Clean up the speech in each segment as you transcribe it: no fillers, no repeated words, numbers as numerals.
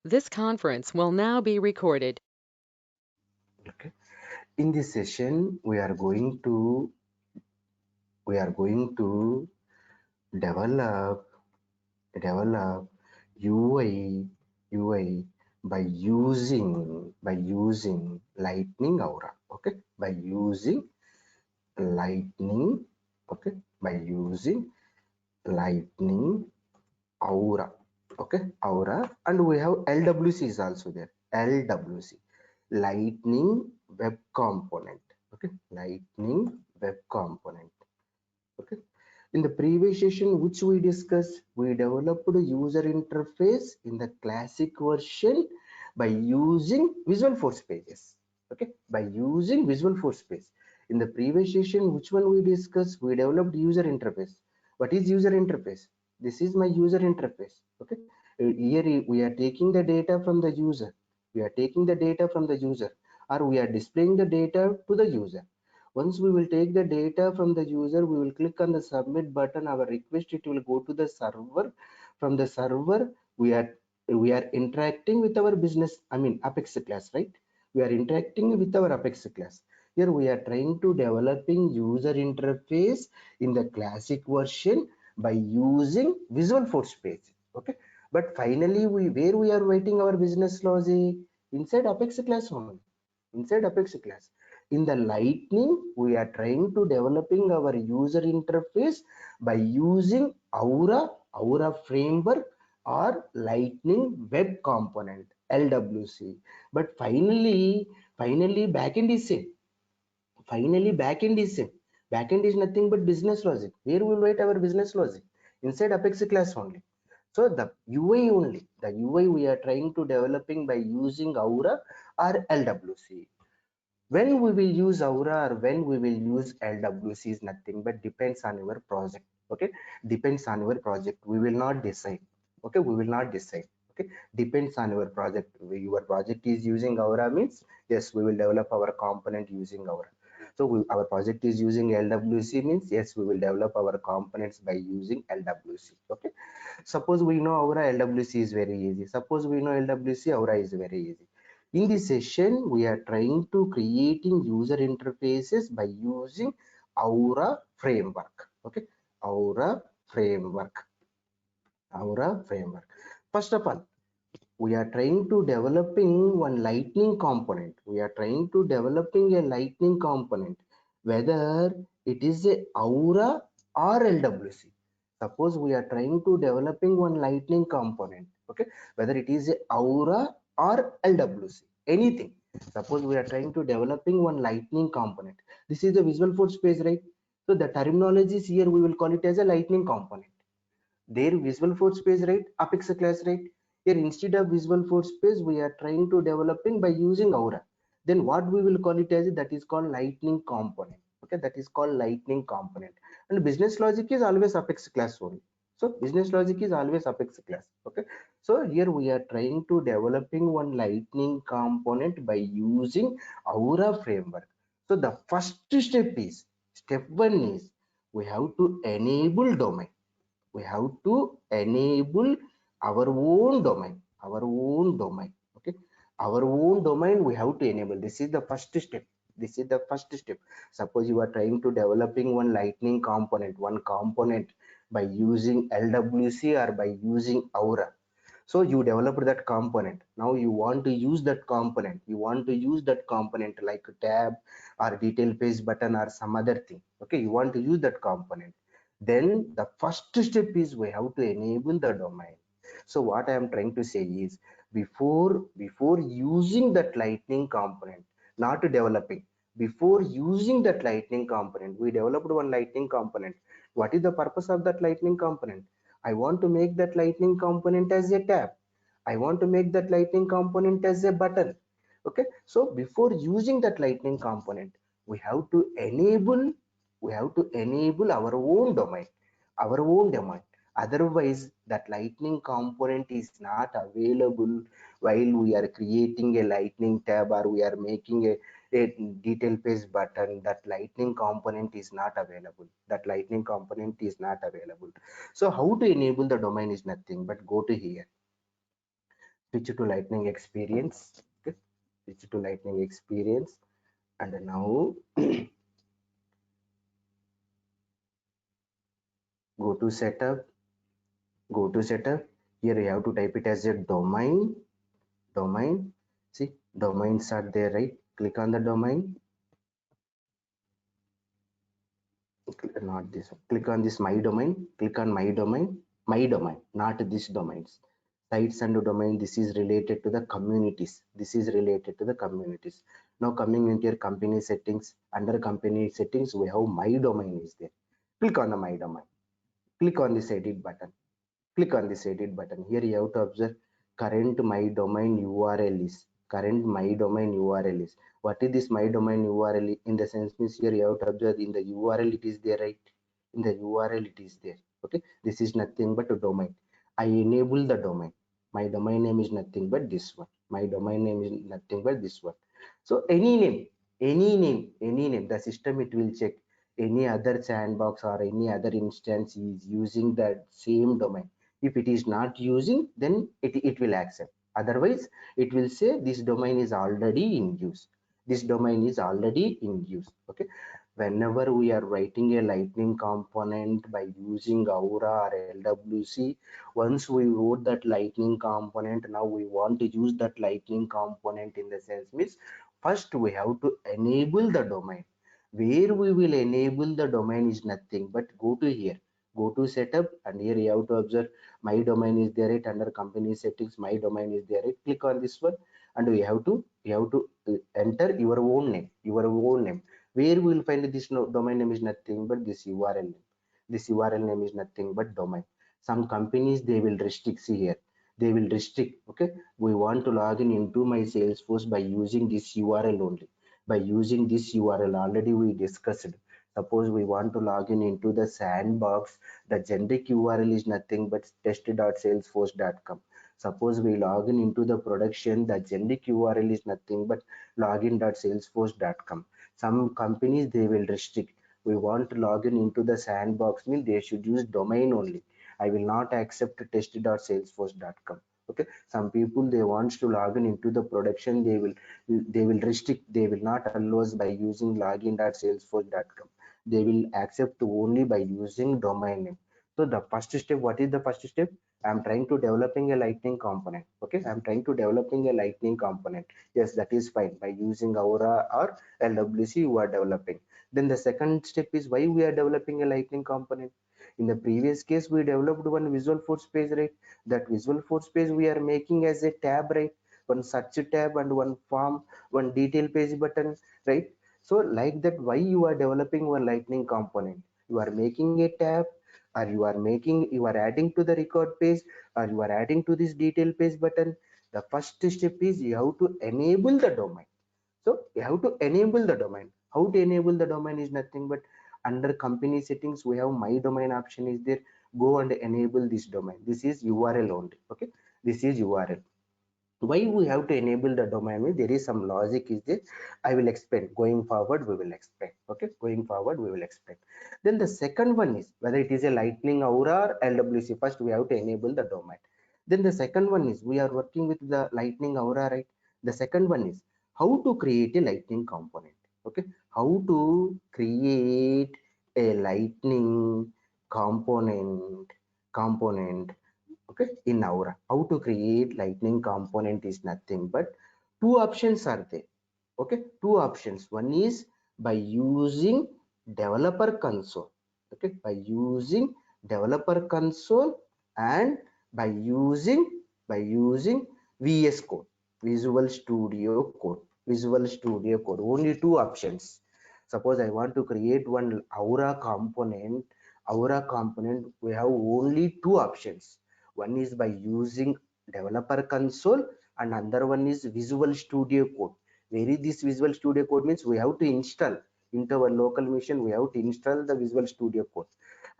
This conference will now be recorded. Okay. In this session, we are going to develop develop UI UI by using Lightning Aura. Okay, by using Lightning. Okay, by using Lightning Aura. Okay, Aura, and we have LWC is also there. LWC, Lightning Web Component. Okay, Lightning Web Component. Okay. In the previous session, which we discussed, we developed a user interface in the classic version by using Visual Force pages. Okay, by using Visual Force page. In the previous session, which one we discussed, we developed user interface. What is user interface? This is my user interface. Okay, here we are taking the data from the user. We are taking the data from the user, or we are displaying the data to the user. Once we will take the data from the user, we will click on the submit button. Our request, it will go to the server. From the server, we are interacting with our business, I mean Apex class, right? We are interacting with our Apex class. Here we are trying to developing user interface in the classic version by using Visual Force page. Okay, but finally where we are writing our business logic? Inside Apex class only. Inside Apex class. In the Lightning, we are trying to developing our user interface by using Aura framework or Lightning Web Component, LWC. But finally backend is same. Finally backend is same. Backend is nothing but business logic. Where we will write our business logic? Inside Apex class only. So the UI only, the UI we are trying to developing by using Aura or LWC. When we will use Aura or when we will use LWC is nothing but depends on your project. Okay, depends on your project. We will not decide. Okay, we will not decide. Okay, depends on your project. Your project is using Aura means yes, we will develop our component using Aura. So our project is using LWC means yes, we will develop our components by using LWC. Okay, suppose we know Aura, LWC is very easy. Suppose we know LWC, Aura is very easy. In this session, we are trying to creating user interfaces by using Aura framework. Okay, Aura framework. Aura framework. First of all, we are trying to developing one lightning component. We are trying to developing a lightning component, whether it is a Aura or LWC. Suppose we are trying to developing one lightning component. Okay, whether it is a Aura or LWC, anything. Suppose we are trying to developing one lightning component. This is the Visual Force page, right? So the terminologies here we will call it as a lightning component. Their Visual Force page, right? Apex class, right? Here instead of Visual Force page, we are trying to developing by using Aura. Then what we will call it as, that is called lightning component. Okay, that is called lightning component. And business logic is always Apex class only. So business logic is always Apex class. Okay, so here we are trying to developing one lightning component by using Aura framework. So the first step is, step one is, we have to enable domain. We have to enable our own domain. Okay, our own domain we have to enable. This is the first step. This is the first step. Suppose you are trying to developing one lightning component, one component by using LWC or by using Aura. So you developed that component. Now you want to use that component. You want to use that component like a tab or detail page button or some other thing. Okay, you want to use that component. Then the first step is we have to enable the domain. So what I am trying to say is, before using that lightning component, not developing, before using that lightning component, we developed one lightning component. What is the purpose of that lightning component? I want to make that lightning component as a tab. I want to make that lightning component as a button. Okay, so before using that lightning component, we have to enable our own domain, otherwise that lightning component is not available while we are creating a lightning tab or we are making a detail page button. That lightning component is not available. So how to enable the domain is nothing but go to here. switch to lightning experience. Okay, switch to lightning experience, and now go to setup. Go to setup. Here you have to type it as a domain. Domain. See, domains are there, right? Click on the domain. Not this one. Click on this my domain. Click on my domain. My domain, not this domains. Sites and domain. This is related to the communities. This is related to the communities. Now coming into your company settings. Under company settings, we have my domain is there. Click on the my domain. Click on this edit button. Click on this edit button. Here you have to observe current my domain URL is. Current my domain URL is. What is this my domain URL? In the sense means here you have to observe in the URL it is there, right? In the URL it is there. Okay, this is nothing but a domain. I enable the domain. My domain name is nothing but this one. My domain name is nothing but this one. So any name, the system it will check any other sandbox or any other instance is using that same domain. If it is not using, then it will accept. Otherwise, it will say this domain is already in use. This domain is already in use. Okay. Whenever we are writing a lightning component by using Aura or LWC, once we wrote that lightning component, now we want to use that lightning component in the sense means first we have to enable the domain. Where we will enable the domain is nothing but go to here, go to setup, and here you have to observe my domain is there, it under company settings, my domain is there, click on this one, and you have to enter your own name, your own name. Where we will find this domain name is nothing but this URL name. This URL name is nothing but domain. Some companies they will restrict, see here, they will restrict. Okay, we want to log in into my Salesforce by using this URL only. By using this URL, already we discussed. Suppose we want to log in into the sandbox, the generic URL is nothing but test.salesforce.com. Suppose we log in into the production, the generic URL is nothing but login.salesforce.com. Some companies they will restrict. We want to log in into the sandbox, means they should use domain only. I will not accept test.salesforce.com. Okay, some people they want to log in into the production, they will restrict, they will not allow us by using login.salesforce.com. They will accept only by using domain name. So the first step, what is the first step? I'm trying to developing a lightning component. Okay, I'm trying to developing a lightning component. Yes, that is fine. By using Aura or LWC you are developing. Then the second step is why we are developing a lightning component. In the previous case we developed one visual force page, right? That visual force page we are making as a tab, right? One search tab and one form, one detail page button, right? So like that, why you are developing one lightning component? You are making a tab, or you are adding to the record page, or you are adding to this detail page button. The first step is you have to enable the domain. So you have to enable the domain. How to enable the domain is nothing but under company settings we have my domain option is there. Go and enable this domain. This is URL only. Okay, this is URL. Why we have to enable the domain? There is some logic is there. I will explain going forward, we will explain. Okay, going forward we will explain. Then the second one is whether it is a lightning Aura or LWC. First we have to enable the domain. Then the second one is we are working with the lightning Aura, right? The second one is how to create a lightning component. Okay, how to create a lightning component. Okay, in Aura, how to create lightning component is nothing but two options are there. Okay, two options. One is by using developer console. Okay, by using developer console, and by using VS Code, Visual Studio Code. Visual Studio Code, only two options. Suppose I want to create one Aura component, we have only two options. One is by using developer console, and another one is Visual Studio Code. Where is this Visual Studio Code? Means we have to install into our local machine, we have to install the Visual Studio Code.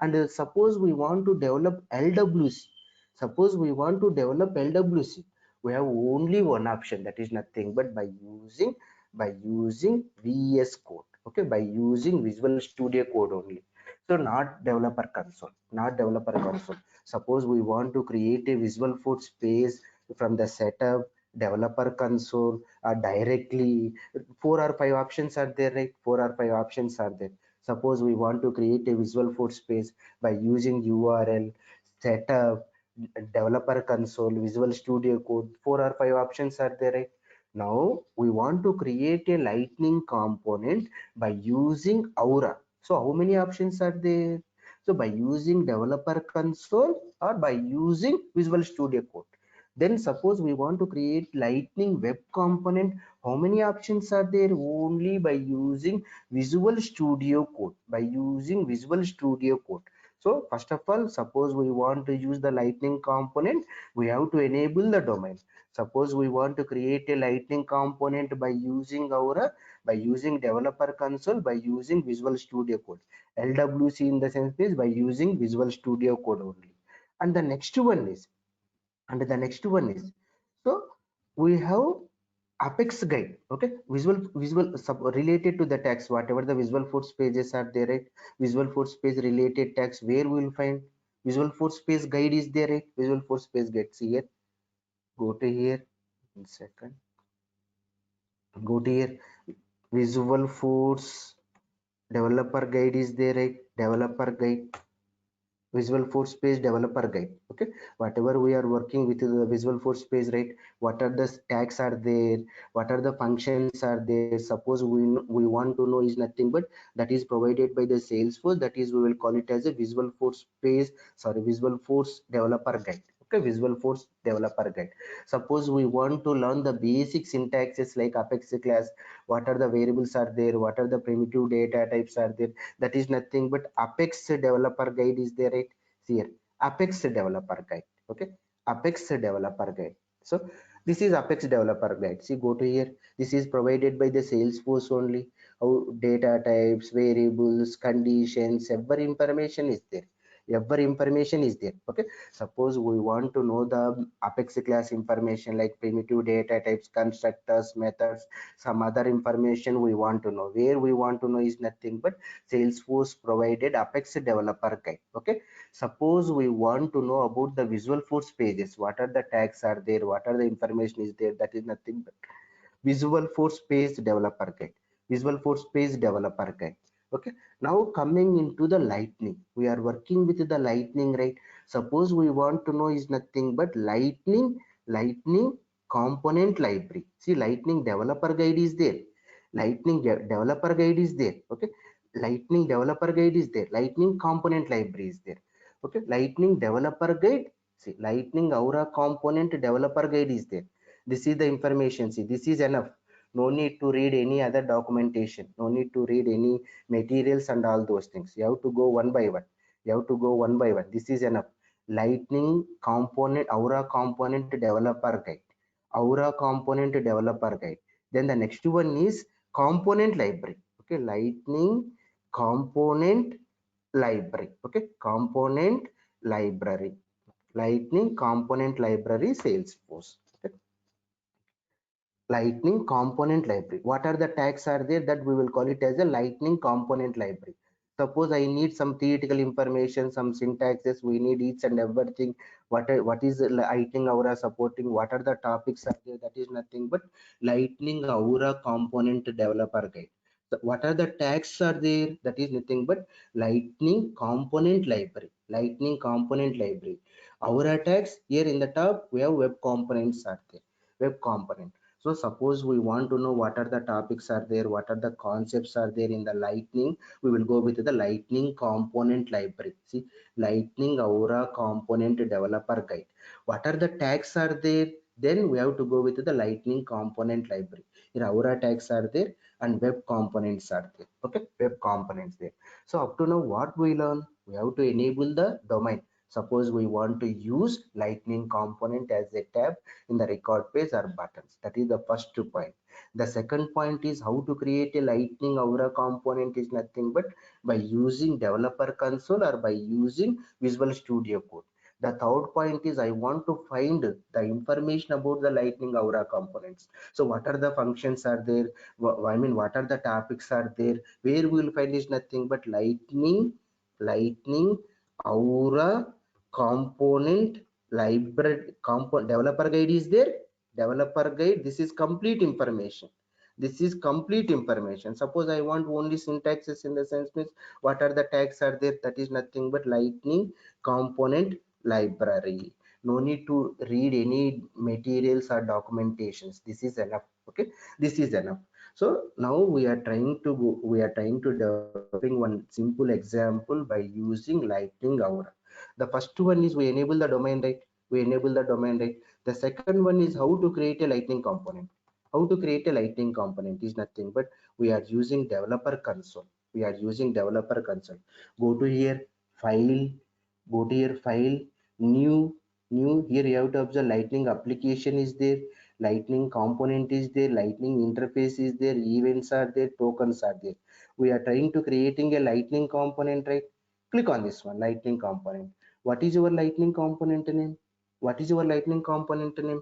And suppose we want to develop LWC. Suppose we want to develop LWC, we have only one option, that is nothing but by using VS Code. Okay, by using Visual Studio Code only. So not developer console, not developer console. Suppose we want to create a visual force page from the setup, developer console, or directly. 4 or 5 options are there, right? 4 or 5 options are there. Suppose we want to create a Visual Force page by using URL, setup, developer console, Visual Studio Code. 4 or 5 options are there, right? Now we want to create a Lightning component by using Aura. So how many options are there? So by using developer console or by using Visual Studio Code. Then suppose we want to create Lightning web component. How many options are there? Only by using Visual Studio Code. By using Visual Studio Code. So first of all, suppose we want to use the Lightning component, we have to enable the domain. Suppose we want to create a Lightning component by using Aura, by using developer console, by using Visual Studio Code. LWC in the sense is by using Visual Studio Code only. And the next one is, so we have Apex guide. Okay, visual related to the text, whatever the Visual Force pages are there, right? Visual Force page related text, where we will find Visual Force page guide is there, right? Visual Force page guide. See here, go to here. 1 second, go to here. Visual Force developer guide is there, right? Developer guide, Visual Force page developer guide. Okay, whatever we are working with the Visual Force page, right? What are the tags are there, what are the functions are there? Suppose we want to know is nothing but that is provided by the Salesforce, that is we will call it as a Visual Force page, sorry, Visual Force developer guide. Okay, Visual Force developer guide. Suppose we want to learn the basic syntaxes like Apex class, what are the variables are there, what are the primitive data types are there, that is nothing but Apex developer guide is there, right? See here, Apex developer guide. Okay, Apex developer guide. So this is Apex developer guide. See, go to here, this is provided by the Salesforce only. How data types, variables, conditions, every information is there, every information is there. Okay, suppose we want to know the Apex class information like primitive data types, constructors, methods, some other information we want to know, where we want to know is nothing but Salesforce provided Apex developer guide. Okay, suppose we want to know about the Visual Force pages, what are the tags are there, what are the information is there, that is nothing but Visual Force page developer guide, Visual Force page developer guide. Okay, now coming into the Lightning, we are working with the Lightning, right? Suppose we want to know is nothing but Lightning component library. See, Lightning developer guide is there, Lightning developer guide is there. Okay, Lightning developer guide is there, Lightning component library is there. Okay, Lightning developer guide, see, Lightning Aura component developer guide is there. This is the information. See, this is enough. No need to read any other documentation, no need to read any materials and all those things. You have to go one by one, you have to go one by one. This is enough. Lightning component, Aura component developer guide, Aura component developer guide. Then the next one is component library. Okay, Lightning component library. Okay, component library, Lightning component library Salesforce. Okay, Lightning component library. What are the tags are there, that we will call it as a Lightning component library. Suppose I need some theoretical information, some syntaxes, we need each and everything. What is Lightning Aura supporting? What are the topics are there? That is nothing but Lightning Aura component developer guide. So what are the tags are there? That is nothing but Lightning component library. Lightning component library. Aura tags, here in the top we have web components are there. Web component. So suppose we want to know what are the topics are there, what are the concepts are there in the Lightning, we will go with the Lightning component library. See, Lightning Aura component developer guide. What are the tags are there? Then we have to go with the Lightning component library. Here Aura tags are there and web components are there. Okay, web components there. So up to now what we learn? We have to enable the domain. Suppose we want to use Lightning component as a tab in the record page or buttons. That is the first point. The second point is how to create a Lightning Aura component is nothing but by using developer console or by using Visual Studio Code. The third point is I want to find the information about the Lightning Aura components. So what are the functions are there? I mean, what are the topics are there? Where we will find is nothing but Lightning Aura component library component developer guide is there. Developer guide, this is complete information. This is complete information. Suppose I want only syntaxes, in the sense means what are the tags are there, that is nothing but lightning component library. No need to read any materials or documentations. This is enough. Okay, this is enough. So now we are trying to developing one simple example by using lightning aura. The first one is we enable the domain, right? We enable the domain, right? The second one is how to create a lightning component. How to create a lightning component is nothing but we are using developer console. We are using developer console. Go to here, file, go to here, file, new, new. Here you have to observe lightning application is there, lightning component is there, lightning interface is there, events are there, tokens are there. We are trying to creating a lightning component, right? Click on this one, lightning component. What is your lightning component name? What is your lightning component name?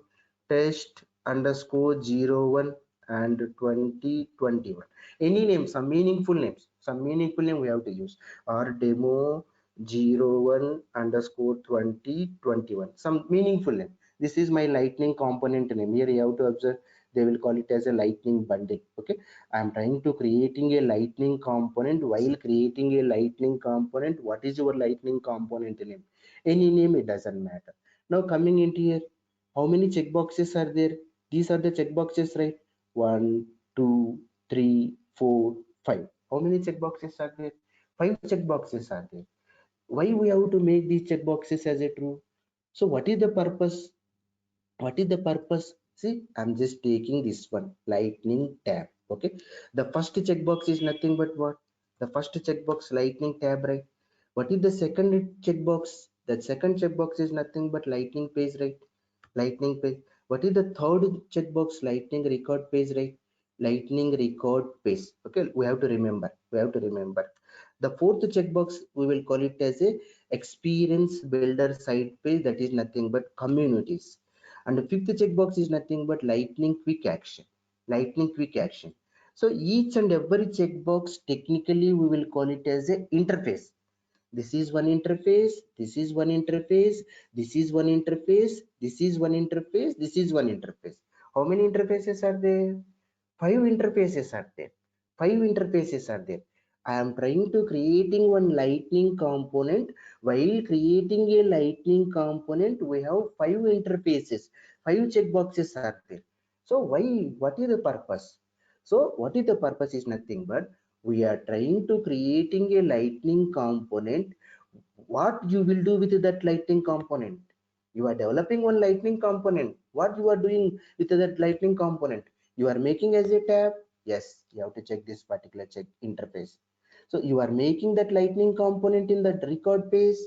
Test underscore 01 and 2021. Any name, some meaningful names, some meaningful name we have to use, or demo 01 underscore 2021, some meaningful name. This is my lightning component name. Here you have to observe, they will call it as a lightning bundle. Okay, I am trying to creating a lightning component. While creating a lightning component, what is your lightning component name? Any name, it doesn't matter. Now coming into here, how many checkboxes are there? These are the checkboxes, right? One, two, three, four, five. How many checkboxes are there? Five checkboxes are there. Why we have to make these checkboxes as a true? So what is the purpose? What is the purpose? See, I'm just taking this one, lightning tab. Okay, the first checkbox is nothing but what? The first checkbox, lightning tab, right? What is the second checkbox? The second checkbox is nothing but lightning page, right? Lightning page. What is the third checkbox? Lightning record page, right? Lightning record page. Okay, we have to remember. We have to remember. The fourth checkbox, we will call it as a experience builder site page. That is nothing but communities. And the fifth checkbox is nothing but lightning quick action. Lightning quick action. So each and every checkbox, technically we will call it as a interface. This is one interface, this is one interface, this is one interface, this is one interface, this is one interface. How many interfaces are there? Five interfaces are there. Five interfaces are there. I am trying to creating one lightning component. While creating a lightning component, we have five interfaces, five checkboxes are there. So why, what is the purpose? So what is the purpose is nothing but we are trying to creating a lightning component. What you will do with that lightning component? You are developing one lightning component. What you are doing with that lightning component? You are making as a tab. Yes, you have to check this particular check interface. So you are making that lightning component in that record page,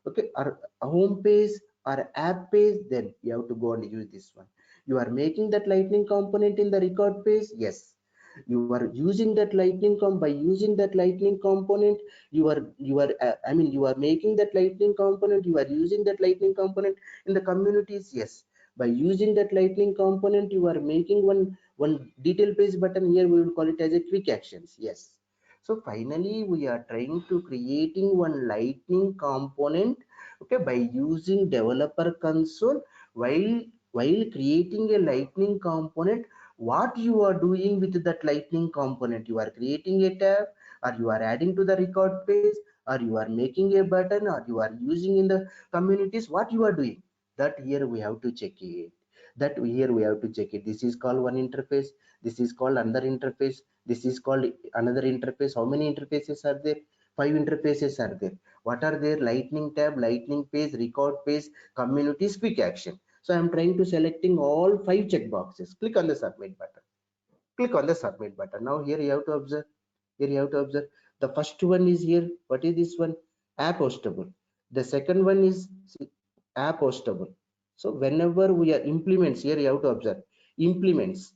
okay, or a home page or app page, then you have to go and use this one. You are making that lightning component in the record page. Yes, you are using that lightning by using that lightning component, you are making that lightning component, you are using that lightning component in the communities. Yes, by using that lightning component, you are making one detail page button. Here we will call it as a quick actions. Yes, so finally we are trying to creating one lightning component, okay, by using developer console. While creating a lightning component, what you are doing with that lightning component? You are creating a tab, or you are adding to the record page, or you are making a button, or you are using in the communities. What you are doing, that here we have to check it. That here we have to check it. This is called one interface, this is called another interface, this is called another interface. How many interfaces are there? Five interfaces are there. What are there? Lightning tab, lightning page, record page, communities, quick action. So I'm trying to selecting all five check boxes. Click on the submit button. Click on the submit button. Now here you have to observe. Here you have to observe. The first one is here. What is this one? App hostable. The second one is app hostable. So whenever we are implements, here you have to observe implements.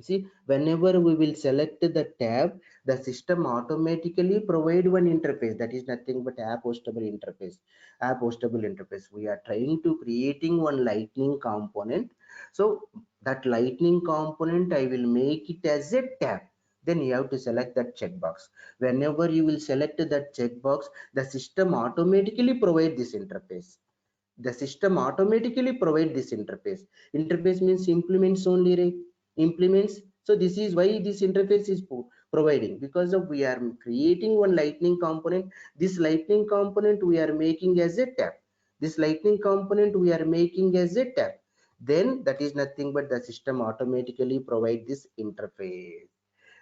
See, whenever we will select the tab, the system automatically provide one interface, that is nothing but app hostable interface. App hostable interface, we are trying to creating one lightning component. So that lightning component, I will make it as a tab. Then you have to select that checkbox. Whenever you will select that checkbox, the system automatically provide this interface. the system automatically provide this interface. Interface means implements only, right? Implements. So this is why this interface is providing, because of we are creating one lightning component. This lightning component we are making as a tab. This lightning component we are making as a tab. Then that is nothing but the system automatically provide this interface.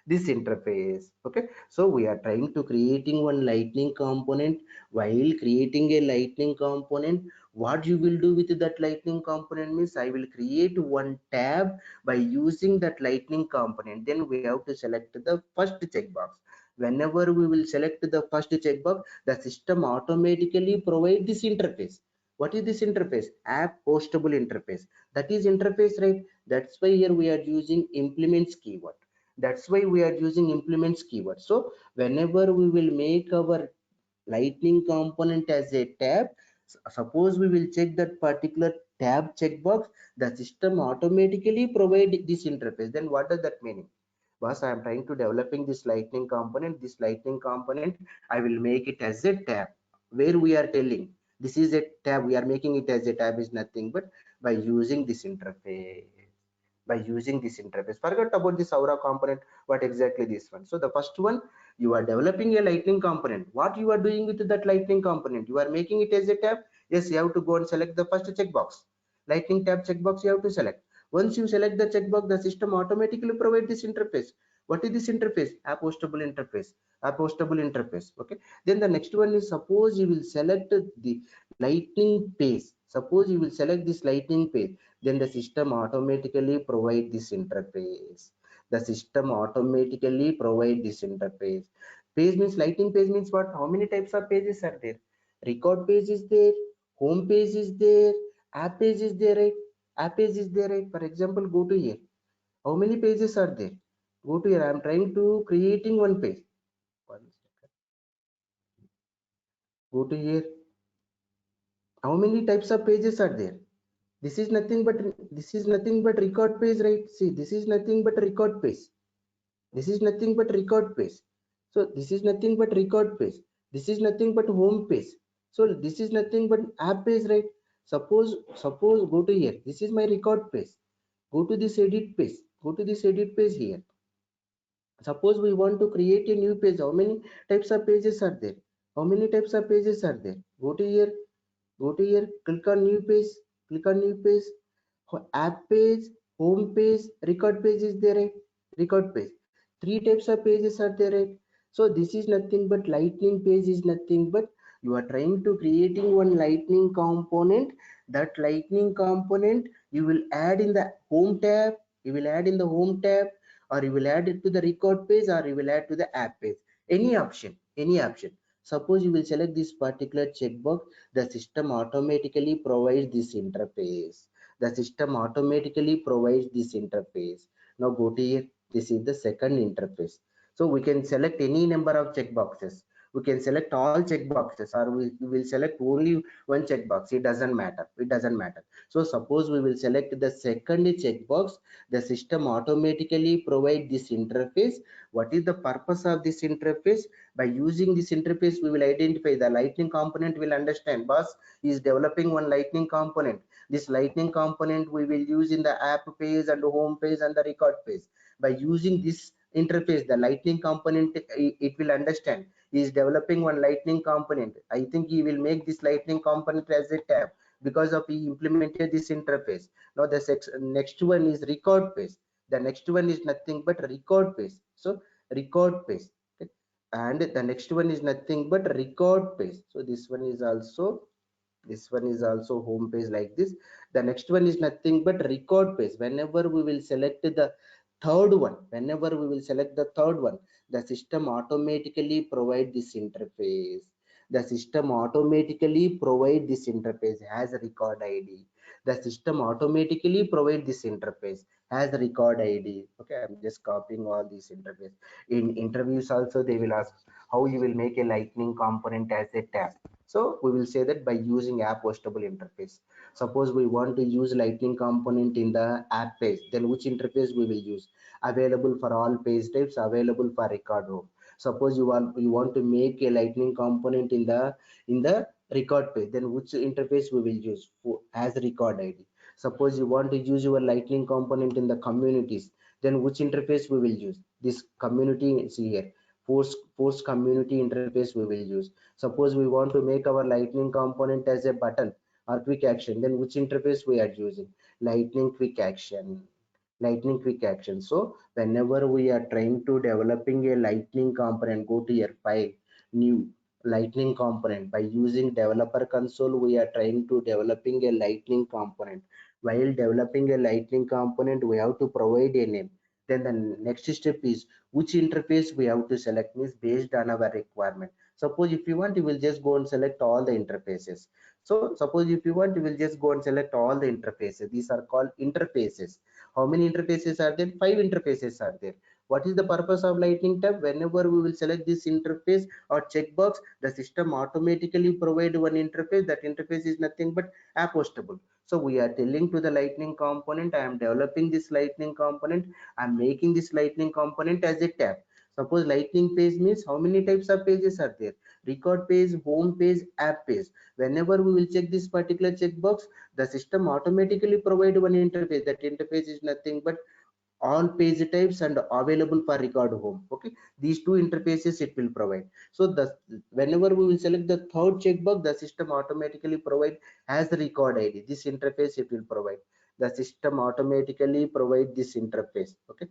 This interface. Okay, so we are trying to creating one lightning component. While creating a lightning component, what you will do with that lightning component means I will create one tab by using that lightning component. Then we have to select the first checkbox. Whenever we will select the first checkbox, the system automatically provide this interface. What is this interface? App hostable interface. That is interface, right? That's why here we are using implements keyword. That's why we are using implements keyword. So whenever we will make our lightning component as a tab, suppose we will check that particular tab checkbox, the system automatically provide this interface. Then what does that mean? Boss, I am trying to developing this lightning component. This lightning component I will make it as a tab, where we are telling this is a tab. We are making it as a tab is nothing but by using this interface. By using this interface, forget about this aura component. What exactly this one? So the first one, you are developing a lightning component. What you are doing with that lightning component? You are making it as a tab. Yes, you have to go and select the first checkbox. Lightning tab checkbox you have to select. Once you select the checkbox, the system automatically provide this interface. What is this interface? App hostable interface. App hostable interface. Okay, then the next one is, suppose you will select the lightning page. Suppose you will select this lightning page, then the system automatically provide this interface. The system automatically provide this interface. Page means lightning page means what? How many types of pages are there? Record page is there, home page is there, app page is there, right? App page is there, right? For example, go to here. How many pages are there? Go to here. I am trying to creating one page. One second. Go to here. How many types of pages are there? This is nothing but record page, right? See, this is nothing but record page. This is nothing but record page. So this is nothing but record page. This is nothing but home page. So this is nothing but app page, right? Suppose go to here. This is my record page. Go to this edit page. Go to this edit page here. Suppose we want to create a new page. How many types of pages are there? How many types of pages are there? Go to here. Go to here, click on new page. Click on new page. App page, home page, record page is there, right? Record page. Three types of pages are there, right? So this is nothing but lightning page is nothing but you are trying to creating one lightning component. That lightning component you will add in the home tab. You will add in the home tab, or you will add it to the record page, or you will add to the app page. Any option, any option. Suppose you will select this particular checkbox, the system automatically provides this interface. The system automatically provides this interface. Now go to here. This is the second interface. So we can select any number of checkboxes. We can select all checkboxes, or we will select only one checkbox. It doesn't matter. It doesn't matter. So suppose we will select the second checkbox. The system automatically provide this interface. What is the purpose of this interface? By using this interface, we will identify the lightning component. Will understand, boss is developing one lightning component. This lightning component we will use in the app page and the home page and the record page. By using this interface, the lightning component, it will understand he is developing one lightning component. I think he will make this lightning component as a tab, because of he implemented this interface. Now the next one is record page. The next one is nothing but record page. So record page. Okay. And the next one is nothing but record page. So this one is also home page like this. The next one is nothing but record page. Whenever we will select the third one, whenever we will select the third one, the system automatically provide this interface. The system automatically provide this interface as a record id. The system automatically provide this interface as a record id. Okay, I'm just copying all these interface. In interviews also they will ask how you will make a lightning component as a tab. So we will say that by using app hostable interface. Suppose we want to use lightning component in the app page, then which interface we will use? Available for all page types, available for record row. Suppose you want to make a lightning component in the record page, then which interface we will use for, as record id. Suppose you want to use your lightning component in the communities, then which interface we will use? This community is here, force community interface we will use. Suppose we want to make our lightning component as a button or quick action, then which interface we are using? Lightning quick action, lightning quick action. So whenever we are trying to developing a lightning component, go to your file, new lightning component. By using developer console, we are trying to developing a lightning component. While developing a lightning component, we have to provide a name. Then the next step is which interface we have to select, means based on our requirement. Suppose if you want, you will just go and select all the interfaces. So suppose if you want, you will just go and select all the interfaces. These are called interfaces. How many interfaces are there? 5 interfaces are there. What is the purpose of lightning tab? Whenever we will select this interface or checkbox, the system automatically provide one interface. That interface is nothing but appostable. So we are telling to the lightning component, I am developing this lightning component, I am making this lightning component as a tab. Suppose lightning page means how many types of pages are there? Record page, home page, app page. Whenever we will check this particular checkbox, the system automatically provide one interface. That interface is nothing but all page types and available for record home. Okay, these two interfaces it will provide. So the whenever we will select the third checkbox, the system automatically provide as the record id. This interface it will provide. The system automatically provide this interface. Okay,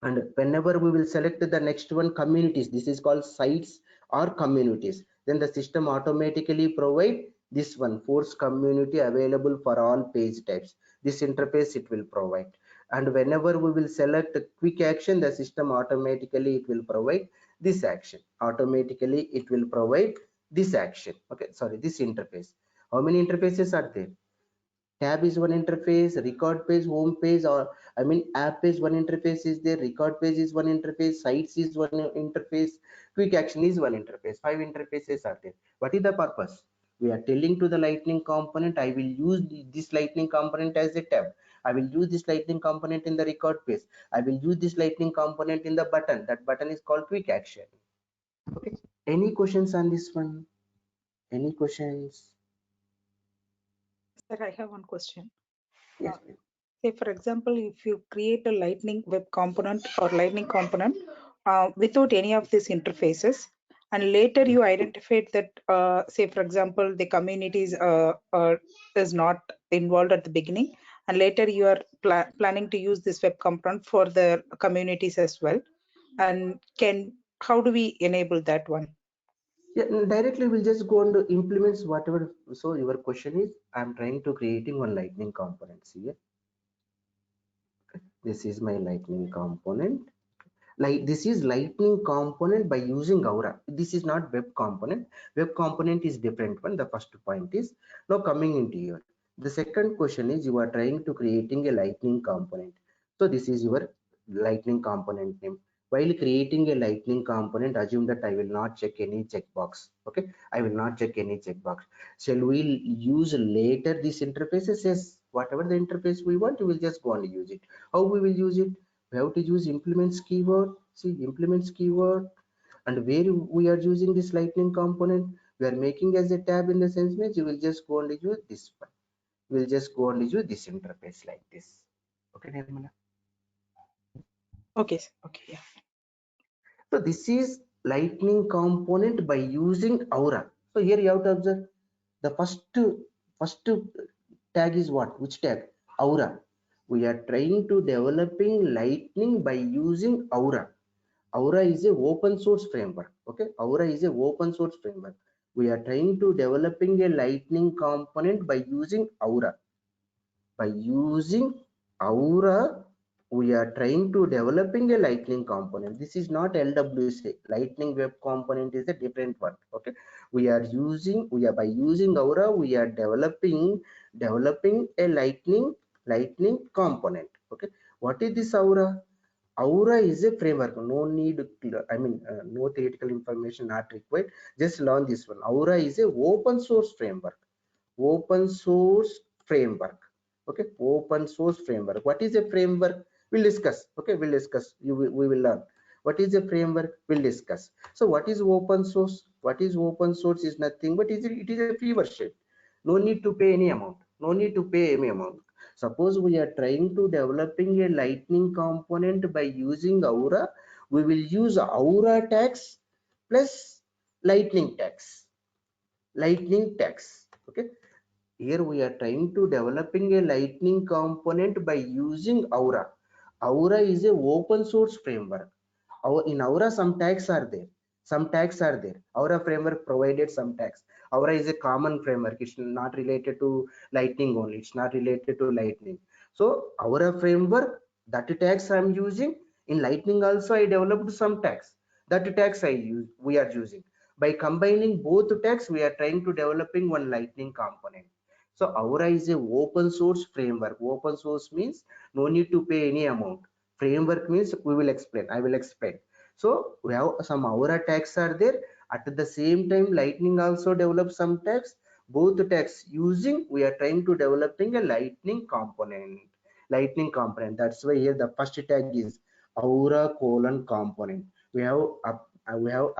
and whenever we will select the next one, communities, this is called sites or communities, then the system automatically provide this one, force community available for all page types. This interface it will provide. And whenever we will select quick action, the system automatically it will provide this action. Automatically it will provide this action. Okay, sorry, this interface. How many interfaces are there? Tab is one interface, record page, home page, or I mean app page one interface is there, record page is one interface, sites is one interface, quick action is one interface. 5 interfaces are there. What is the purpose? We are telling to the lightning component, I will use this lightning component as a tab, I will use this lightning component in the record page, I will use this lightning component in the button. That button is called quick action. Okay, any questions on this one? Any questions? Sir, I have one question. Yes, Say, for example, if you create a Lightning web component or Lightning component without any of these interfaces, and later you identified that, say, for example, the communities is not involved at the beginning, and later you are planning to use this web component for the communities as well. And how do we enable that one? Yeah, directly we'll just go and implements whatever. So your question is, I'm trying to creating one lightning components here. This is my lightning component. Like this is lightning component by using Aura. This is not web component. Web component is different one. The first point is now coming into here. The second question is you are trying to creating a lightning component. So this is your lightning component name. While creating a lightning component, assume that I will not check any checkbox. Okay, I will not check any checkbox. Shall we use later these interfaces? Yes, whatever the interface we want, we will just go and use it. How we will use it? We have to use implements keyword. See, implements keyword, and where we are using this lightning component, we are making as a tab in the sense means you will just go and use this one. We'll just go and use this interface like this. Okay, Nirmala. Okay, okay, yeah. So this is lightning component by using Aura. So here you have to observe the first tag is what? Which tag? Aura. We are trying to developing lightning by using Aura. Aura is a open source framework. Okay, Aura is a open source framework. We are trying to developing a lightning component by using Aura. By using Aura, we are trying to developing a lightning component. This is not LWC. Lightning web component is a different one. Okay, we are by using Aura, we are developing a lightning component. Okay, what is this Aura? Aura is a framework. No need, I mean, no theoretical information not required. Just learn this one. Aura is a open source framework. Open source framework. Okay, open source framework. What is a framework? We'll discuss. Okay, we'll discuss. We will learn. What is a framework? We'll discuss. So what is open source? What is open source is nothing but it is a free version. No need to pay any amount. No need to pay any amount. Suppose we are trying to developing a lightning component by using Aura, we will use Aura tags plus lightning tags. Lightning tags. Okay. Here we are trying to developing a lightning component by using Aura. Aura is a open source framework. In Aura some tags are there. Some tags are there. Aura framework provided some tags. Aura is a common framework. It's not related to lightning only. It's not related to lightning. So Aura framework, that tags I'm using. In lightning also I developed some tags. That tags we are using. By combining both tags, we are trying to developing one lightning component. So Aura is a open source framework. Open source means no need to pay any amount. Framework means we will explain. I will explain. So we have some Aura tags are there. At the same time, Lightning also develops some tags. Both tags using, we are trying to developing a Lightning component. Lightning component. That's why here the first tag is Aura colon component. We have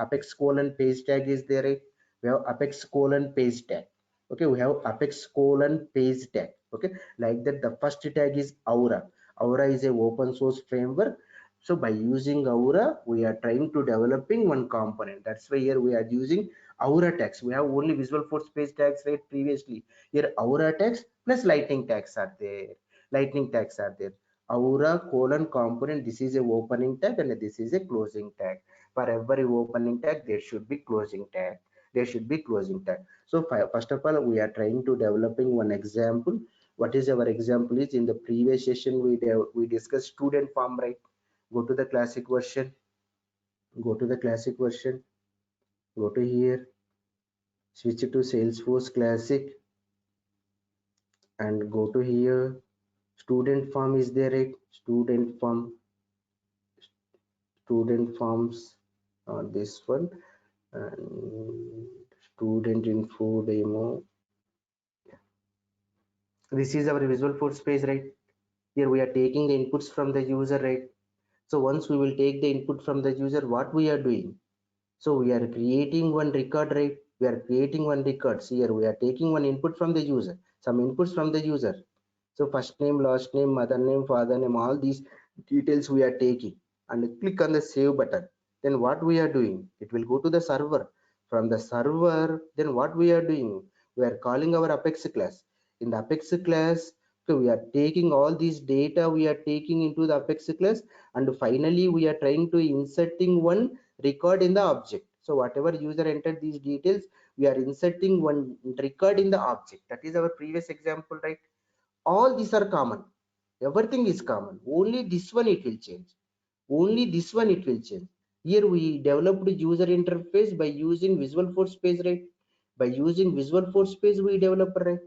Apex colon page tag is there. Right? We have Apex colon page tag. Okay, we have Apex colon page tag. Okay, like that the first tag is Aura. Aura is a open source framework. So by using Aura, we are trying to developing one component. That's why here we are using Aura tags. We have only Visualforce page tags right previously. Here Aura tags plus lightning tags are there. Lightning tags are there. Aura colon component. This is a opening tag and this is a closing tag. For every opening tag, there should be closing tag. There should be closing tag. So first of all, we are trying to developing one example. What is our example is in the previous session we discussed student form, right? Go to the classic version. Go to the classic version. Go to here. Switch to Salesforce Classic and go to here. Student form is there, right? Student form. Student forms. This one and student info demo. This is our Visualforce page, right? Here we are taking the inputs from the user, right? So once we will take the input from the user, what we are doing? So we are creating one record, right? We are creating one record. See here, we are taking one input from the user, some inputs from the user. So first name, last name, mother name, father name, all these details we are taking and click on the save button. Then what we are doing? It will go to the server. From the server, then what we are doing? We are calling our Apex class. In the Apex class, so we are taking all these data we are taking into the Apex class, and finally we are trying to inserting one record in the object. So whatever user entered these details, we are inserting one record in the object. That is our previous example, right? All these are common. Everything is common. Only this one it will change. Only this one it will change. Here we developed user interface by using Visualforce page, right? By using Visualforce page we develop, right?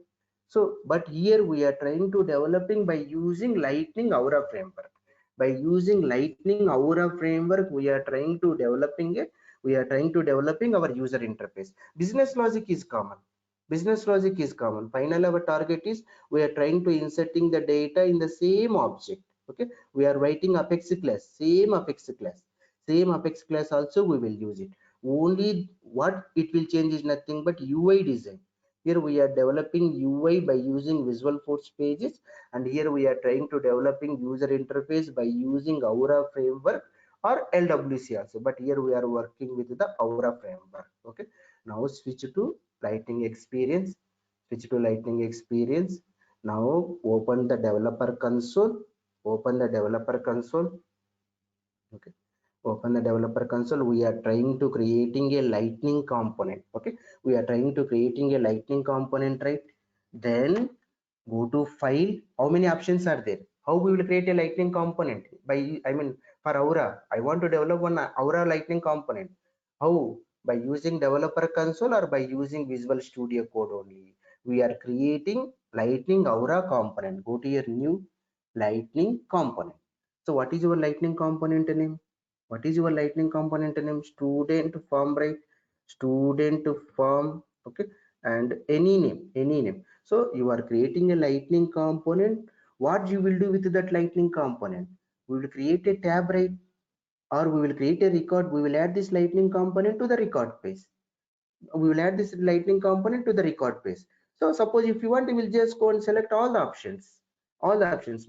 So but here we are trying to developing by using Lightning Aura framework. By using Lightning Aura framework, we are trying to developing our user interface. Business logic is common. Business logic is common. Finally our target is we are trying to inserting the data in the same object. Okay, we are writing Apex class, same Apex class, same Apex class also we will use it. Only what it will change is nothing but UI design. Here we are developing UI by using Visualforce pages, and here we are trying to developing user interface by using Aura framework or LWC also, but here we are working with the Aura framework. Okay, now switch to Lightning Experience. Switch to Lightning Experience. Now open the developer console. Open the developer console. Okay, open the developer console. We are trying to creating a Lightning component. Okay, we are trying to creating a Lightning component, right? Then go to file. How many options are there? How we will create a Lightning component? By for Aura, I want to develop one Aura Lightning component. How? By using developer console or by using Visual Studio Code only. We are creating Lightning Aura component. Go to your new Lightning component. So what is your Lightning component name? What is your Lightning component name? Student form, right? Student form. Okay, and any name, any name. So you are creating a Lightning component. What you will do with that Lightning component? We will create a tab, right? or we will create a record, we will add this lightning component to the record page. We will add this lightning component to the record page. So suppose if you want, we will just go and select all the options,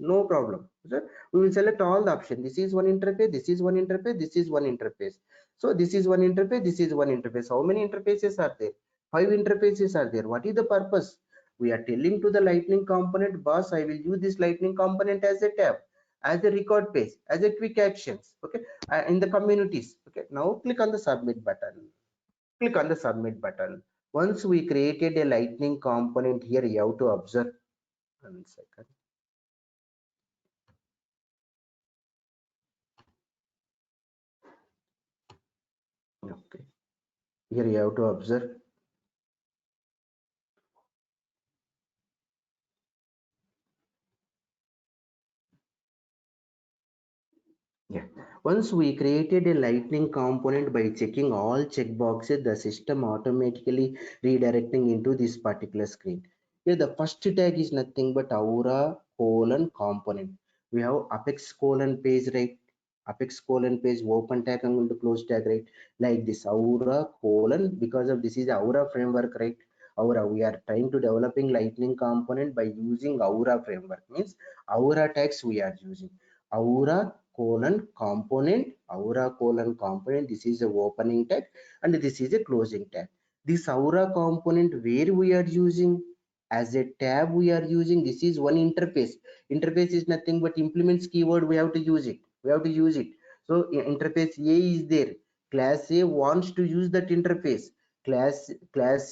no problem. So we will select all the options. This is one interface, this is one interface, this is one interface. So this is one interface, this is one interface. How many interfaces are there? 5 interfaces are there. What is the purpose? We are telling to the lightning component, boss, I will use this lightning component as a tab, as a record page, as a quick actions, okay, in the communities. Okay, now click on the submit button. Click on the submit button. Once we created a lightning component, here you have to observe. 1 second. Okay, here you have to observe. Yeah, once we created a lightning component, by checking all checkboxes, the system automatically redirecting into this particular screen. Here the first tag is nothing but Aura component. We have Apex page, right? Apex page, open tag and going to close tag, right? Like this Aura because of this is Aura framework, right? Aura, we are trying to developing lightning component by using Aura framework, means Aura tags we are using. Aura component, this is a opening tag and this is a closing tag. This Aura component where we are using as a tab, we are using, this is one interface. Interface is nothing but implements keyword, we have to use it, so interface A is there, class A wants to use that interface, class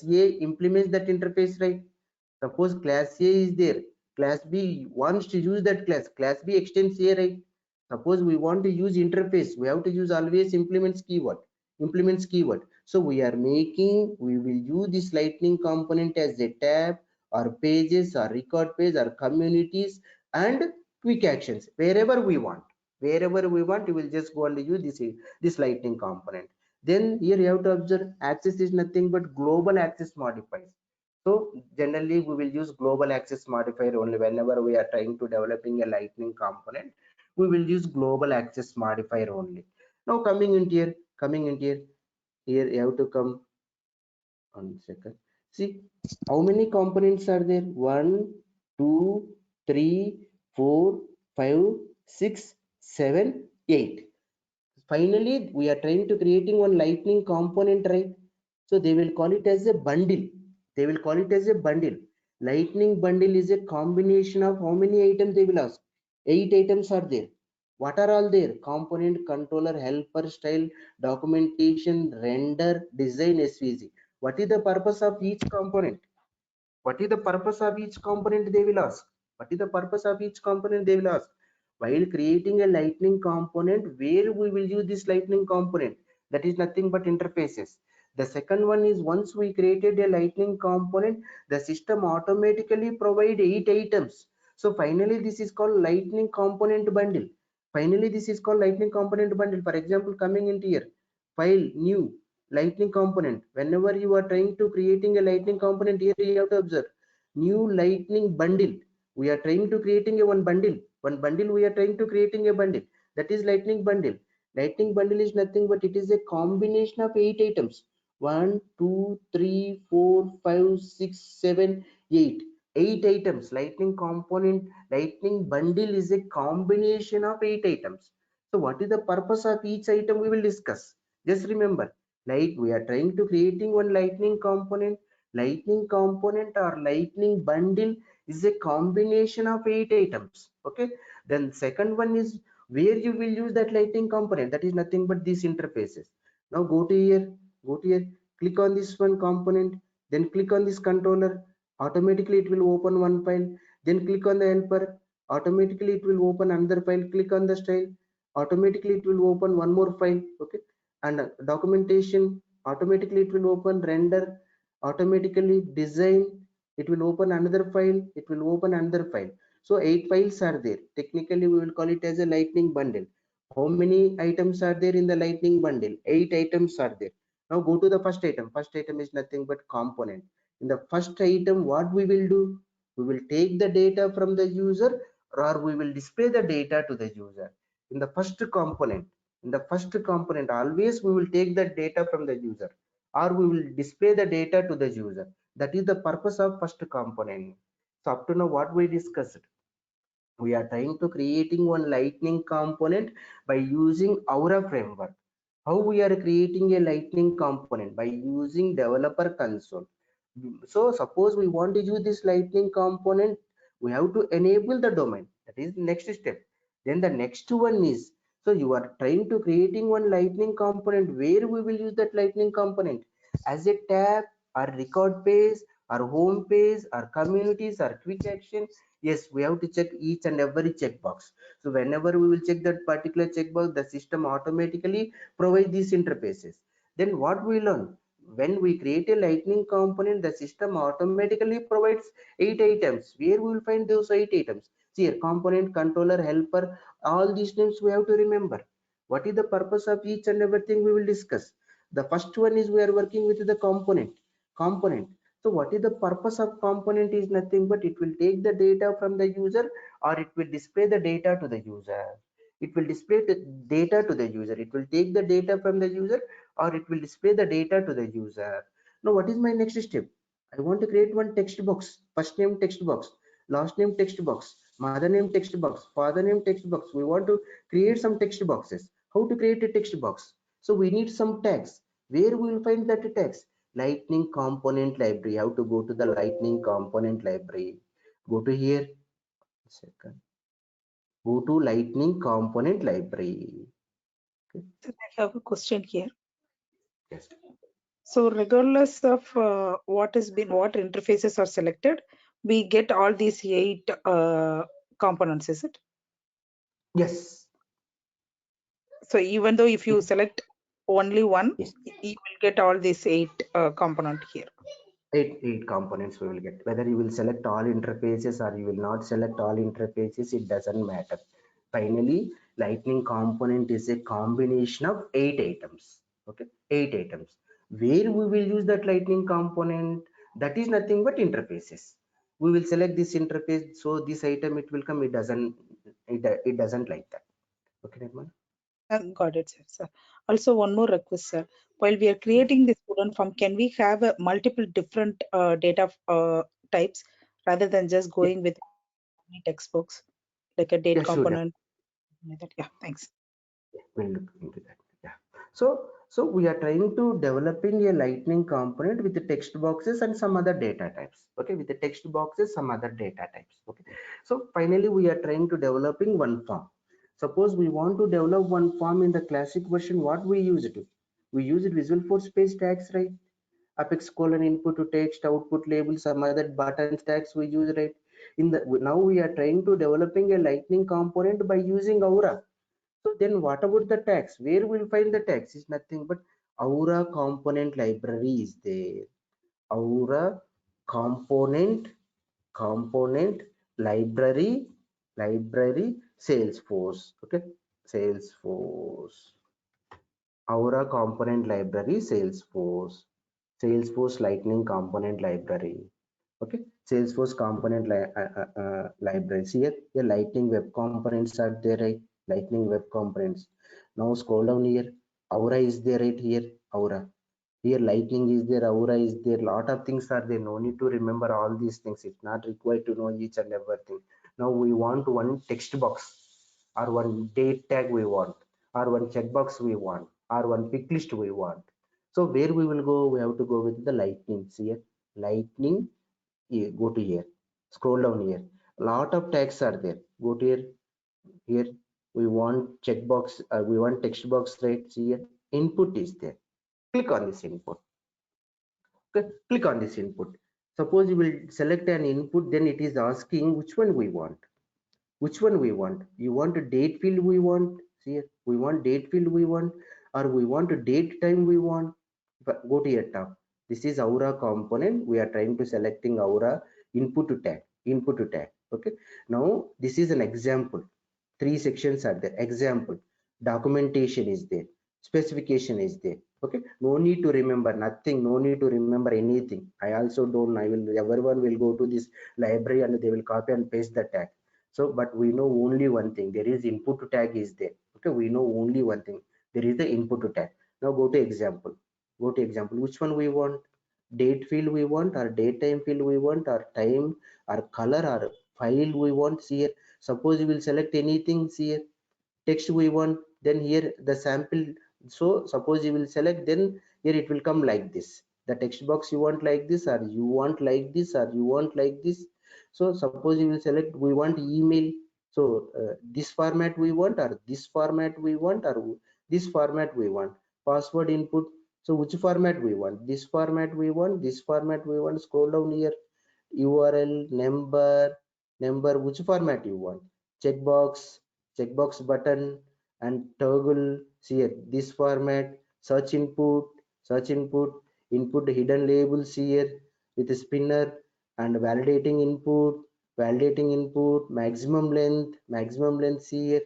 A implements that interface, right? Suppose class A is there, class B wants to use that class B extends A, right? Suppose we want to use interface, we have to use always implements keyword. So we will use this lightning component as a tab or pages or record page or communities and quick actions. Wherever we want, you will just go and use this lightning component. Then here you have to observe, access is nothing but global access modifiers. So generally we will use global access modifier only whenever we are trying to developing a lightning component. We will use global access modifier only. Now coming into here, here you have to come 1 second. See how many components are there? 1, 2, 3, 4, 5, 6, 7, 8. Finally, we are trying to creating one lightning component, right? So they will call it as a bundle. Lightning bundle is a combination of how many items they will ask? 8 items are there. What are all there? Component, controller, helper, style, documentation, render, design, SVG. What is the purpose of each component? They will ask. While creating a lightning component, where we will use this lightning component? That is nothing but interfaces. The second one is, once we created a lightning component, the system automatically provide 8 items. So finally this is called lightning component bundle. For example, coming into here, file, new, lightning component. Whenever you are trying to creating a lightning component, here you have to observe new lightning bundle. We are trying to creating a one bundle. We are trying to creating a bundle, that is lightning bundle. Lightning bundle is nothing but it is a combination of 8 items. 1, 2, 3, 4, 5, 6, 7, 8. 8 items. Lightning bundle is a combination of 8 items. So what is the purpose of each item, we will discuss. Just remember, like we are trying to creating one lightning component. Lightning component or lightning bundle is a combination of 8 items. Okay, then second one is where you will use that lightning component, that is nothing but these interfaces. Now go to here, click on this one component, then click on this controller, automatically it will open one file. Then click on the helper, automatically it will open another file. Click on the style, automatically it will open one more file. Okay, and documentation, automatically it will open render, automatically design, it will open another file, so 8 files are there. Technically we will call it as a lightning bundle. How many items are there in the lightning bundle? 8 items are there. Now go to the first item is nothing but component. In the first item, what we will do, we will take the data from the user or we will display the data to the user. In the first component, In the first component, always we will take the data from the user, or we will display the data to the user. That is the purpose of first component. So up to now what we discussed, we are trying to creating one lightning component by using Aura framework. How we are creating a lightning component? By using developer console. So suppose we want to use this lightning component, we have to enable the domain. That is the next step. Then the next one is, so you are trying to creating one lightning component. Where we will use that lightning component? As a tab, or record page, or home page, or communities, or quick action. Yes, we have to check each and every checkbox. So whenever we will check that particular checkbox, the system automatically provide these interfaces. Then what we learn, when we create a lightning component, the system automatically provides 8 items. Where we will find those 8 items? See here, component, controller, helper, all these names we have to remember. What is the purpose of each and everything we will discuss. The first one is we are working with the component. So what is the purpose of component? Is nothing but it will take the data from the user, or it will display the data to the user. It will display the data to the user. It will take the data from the user, or it will display the data to the user. Now what is my next step? I want to create one text box. First name text box, last name text box, mother name text box, father name text box. We want to create some text boxes. How to create a text box? So we need some tags. Where we will find that tags? Lightning component library. How to go to the lightning component library? Go to here. Second. Go to lightning component library. Okay. So I have a question here. Yes. So regardless of what interfaces are selected, we get all these 8 components, is it? Yes. So even though if you select only one, Yes. you will get all these 8 component here. Eight components we will get. Whether you will select all interfaces or you will not select all interfaces, it doesn't matter. Finally, lightning component is a combination of 8 items. Okay, 8 items. Where we will use that lightning component? That is nothing but interfaces. We will select this interface, so this item it will come. It doesn't like that. Okay, Nirmal? Got it, sir. Also, one more request, sir. While we are creating this student form, can we have multiple different data types rather than just Yeah, going with any text box, like a date yeah, sure. component? Like that? Yeah, thanks. We'll look into that. Yeah. So we are trying to developing a lightning component with the text boxes and some other data types. Okay, with the text boxes, some other data types. Okay. So finally, we are trying to developing one form. Suppose we want to develop one form in the classic version. What we use it? We use it Visual Force space tags, right? Apex colon input to text, output label, some other buttons tags we use, right? In the now we are trying to developing a lightning component by using Aura. So then what about the tags? Where we'll find the tags? Is nothing but Aura component library is there. Aura component library Salesforce. Okay, Salesforce. Aura component library Salesforce Lightning component library. Okay, Salesforce component library. See here, the Lightning web components are there, right? Lightning web components. Now scroll down here. Aura is there right here. Aura. Here Lightning is there. Aura is there. Lot of things are there. No need to remember all these things. It's not required to know each and everything. Now we want one text box, or one date tag we want, or one checkbox we want, or one pick list we want. So where we will go? We have to go with the Lightning. See here, Lightning. Here, go to here, scroll down here, a lot of tags are there. Go to here we want checkbox, we want text box, right? See here, input is there. Click on this input. Okay, click on this input. Suppose you will select an input, then it is asking which one we want. You want a date field we want. See here, we want date field we want, or we want a date time we want. But go to your tab. This is Aura component. We are trying to selecting Aura input to tag. Okay, now this is an example. 3 sections are there. Example, documentation is there, specification is there. Okay, no need to remember nothing, no need to remember anything. I also don't. I will, everyone will go to this library and they will copy and paste the tag. So but we know only one thing, there is input tag is there. Okay, we know only one thing, there is the input tag. Now go to example, which one we want? Date field we want, or date time field we want, or time, or color, or file we want. See here, suppose you will select anything. See here, text we want, then here the sample. So suppose you will select, then here it will come like this, the text box you want like this, or you want like this, or you want like this. So suppose you will select, we want email. So this format we want, or this format we want, or this format we want. Password input, so which format we want? This format we want, this format we want. Scroll down here, URL, number, which format you want. Checkbox button, and toggle. See here, this format. Search input, input hidden labels here with a spinner, and validating input, maximum length. See here,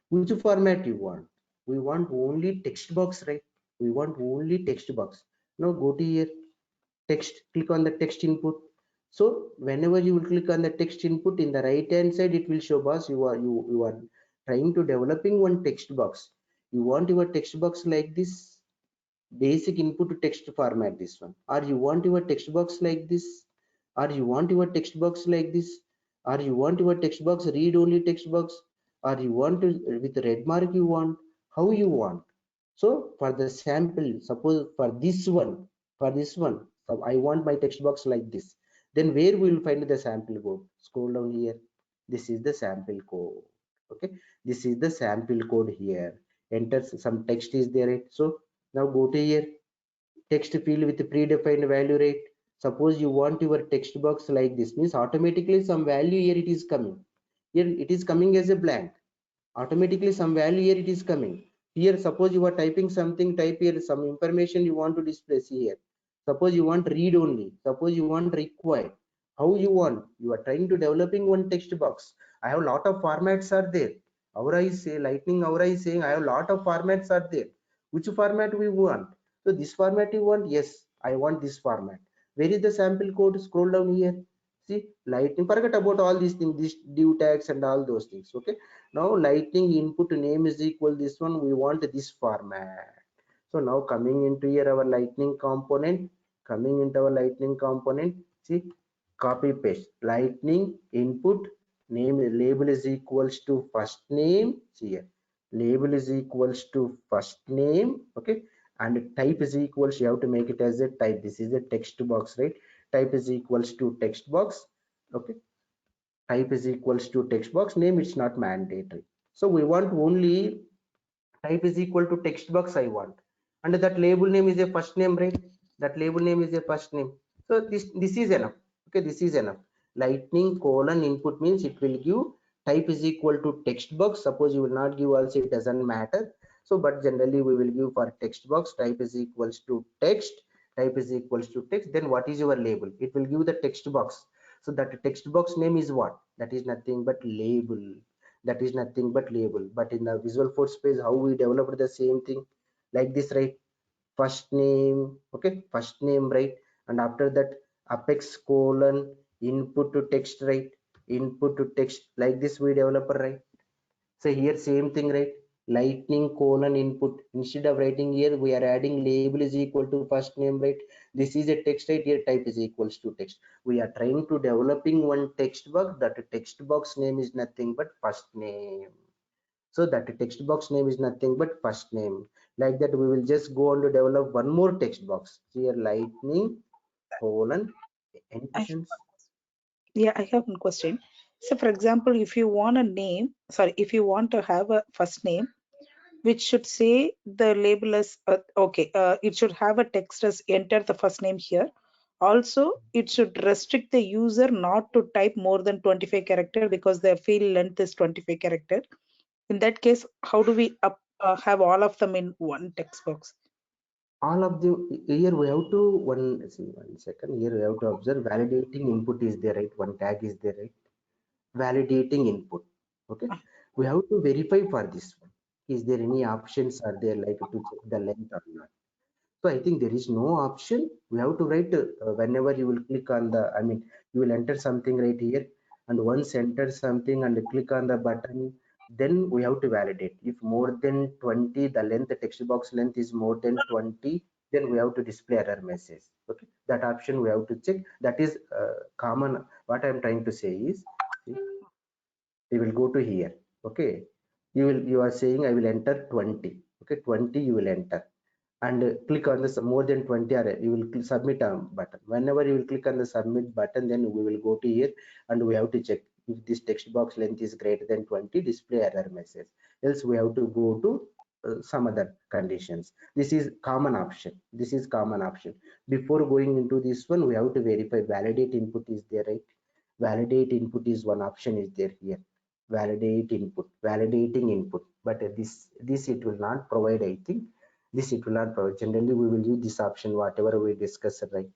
which format you want? We want only text box, right? We want only text box. Now go to here, text, click on the text input. So whenever you will click on the text input, in the right hand side it will show, boss, you are trying to developing one text box. You want your text box like this, basic input to text format, this one, or you want your text box like this, or you want your text box like this, or you want your text box read only text box, or you want to with red mark, you want, how you want. So for the sample, suppose for this one, so I want my text box like this, then where we will find the sample code? Scroll down here, this is the sample code. Okay, this is the sample code here. Enter some text is there, right? So now go to here, text field with predefined value, right? Suppose you want your text box like this, means automatically some value here it is coming. Here it is coming as a blank, automatically some value here it is coming. Here suppose you are typing something, type here some information you want to display. See here, suppose you want read only, suppose you want required, how you want, you are trying to developing one text box. I have a lot of formats are there. Aura is say, lightning Aura is saying, I have a lot of formats are there, which format we want? So this format you want, yes, I want this format. Where is the sample code? Scroll down here. See, lightning, forget about all these things, this div tags and all those things. Okay, now lightning input name is equal this one, we want this format. So now coming into here our lightning component, see, copy paste, lightning input name label is equals to first name. See here, label is equals to first name. Okay, and type is equals, you have to make it as a type, this is a text box, right? Type is equals to text box. Okay, type is equals to text box, name it's not mandatory. So we want only type is equal to text box I want, and that label name is a first name, right? That label name is a first name. So this is enough. Okay, this is enough. Lightning colon input means it will give type is equal to text box. Suppose you will not give also, it doesn't matter. So but generally we will give for text box, type is equals to text, type is equals to text, then what is your label? It will give the text box. So that text box name is what? That is nothing but label. That is nothing but label. But in the Visual Force page, how we developed the same thing like this, right? First name. Okay, first name, right? And after that apex colon input to text, right? Input to text, like this we developer, right? So here same thing, right? Lightning colon input, instead of writing here we are adding label is equal to first name, right? This is a text, right? Here type is equals to text. We are trying to developing one text box, that text box name is nothing but first name. So that text box name is nothing but first name. Like that we will just go on to develop one more text box here, lightning colon. Any I, questions? yeah, I have one question. So, for example, if you want a name, sorry, if you want to have a first name, which should say the label as it should have a text as enter the first name here. Also, it should restrict the user not to type more than 25 character because the field length is 25 character. In that case, how do we have all of them in one text box? All of the, here we have to one, see, 1 second, here we have to observe validating input is there, right? One tag is there, right? Validating input. Okay, we have to verify for this one, is there any options are there, like to check the length or not? So I think there is no option. We have to write whenever you will click on the, I mean, you will enter something right here. and once enter something and click on the button, then we have to validate. If more than 20, the length, text box length is more than 20, then we have to display error message. Okay, that option we have to check. That is common. What I am trying to say is, you will go to here. Okay, you are saying I will enter 20. Okay, 20 you will enter, and click on this more than 20, or you will submit a button. Whenever you will click on the submit button, then we will go to here and we have to check if this text box length is greater than 20, display error message. Else we have to go to some other conditions. This is common option. This is common option. Before going into this one, we have to verify validate input is there, right? Validate input is one option is there here. Validate input, validating input, but this it will not provide, I think. This it will not provide. Generally we will use this option, whatever we discussed, right?